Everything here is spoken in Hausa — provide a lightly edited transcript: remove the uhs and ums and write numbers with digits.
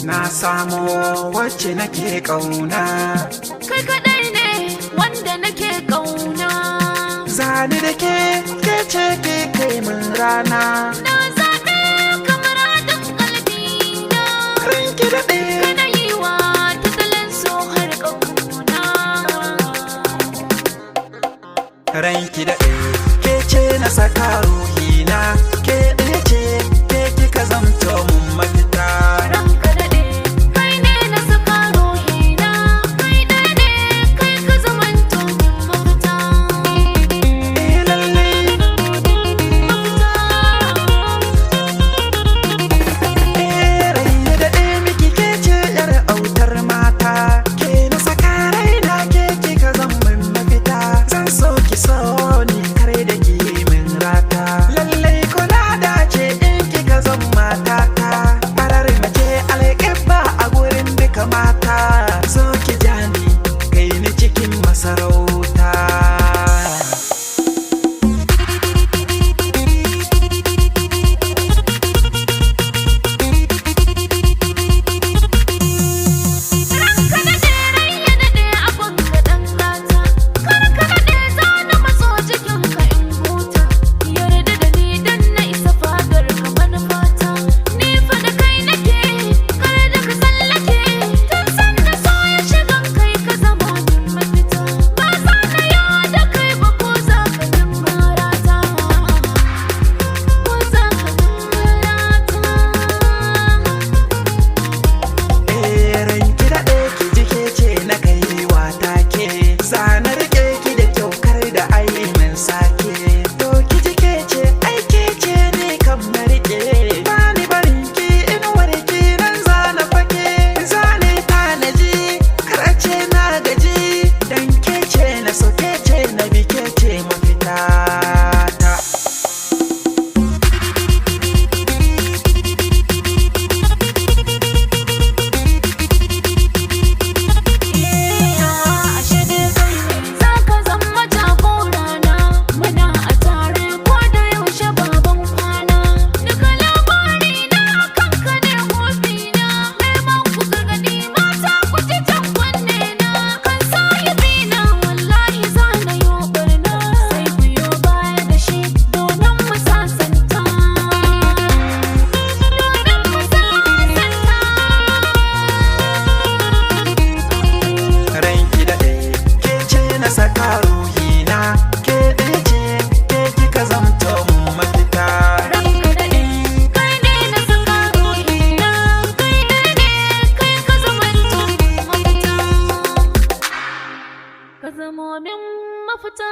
na samo wacce nake kauna. Kai kadai ne wanda nake kauna. Zani da ke ce ke kai min rana. Na zaɓe kamar hadin kalbi na. Ranki daɗe kana yi wa tattalin so har kauna. Ranki daɗe ke ce na saka ruhina. Ke ɗaya ce ke kika zamto mun mafita. Ranka daɗe kai ne na saka ruhina. Kai ɗaya ne kai ka zamanto min mafita. Lallai ranki daɗe miki ke ce yar autar mata. Ke na saka raina ke kika zam min mafita. Zan so ki so ni kare da ki min rata. Lallai kula da ce in kika zam matata. Farar mace alƙibba a gurin duka mata. So ki jani kai ni cikin masarauta. Ranka daɗe rai ya daɗe abin ka ɗan gata. Kar ka daɗe za na matso cikin ka in huta. Yarda da ni dan na isa fadar ka manufata. Ni fa da kai nake kar da ka tsallake. Tun san da so ya shigan kai ka zama min mafita. Ba za na da kai ba ko za ka min marata. Ko za ka min marata. Ranki daɗe ki ji ke ce na kai wata ke. Zana riƙe ki da kyau kar da ayi min sake. To ki ji ke ce ai ke ce ni kam na riƙe. Bani barin ki inuwar ki nan zana fake. Zane tanaji kar a ce na gaji. Dan ke ce na so ke ce na bi ke ce mafita ta. Ashe dai kai ne za ka zama jagorana. Muna a tare ko da yaushe baban kwana. Duka labari na akan ka ne hobina. Neman ku gargaɗi mata ku ji jan kunne na. Kan sahibi na wallahi za na yo barna. Sai ku yo baya da shi domin mu sasanta. Domin mu sasanta. Ranki daɗe ke ce na saka ruhina. Ke ɗaya ce ke kika zamto mun mafita. Ranka daɗe kai ne na saka ruhina. Kai ɗaya ne kai ka zamanto mafita. Ka zamo min mafita.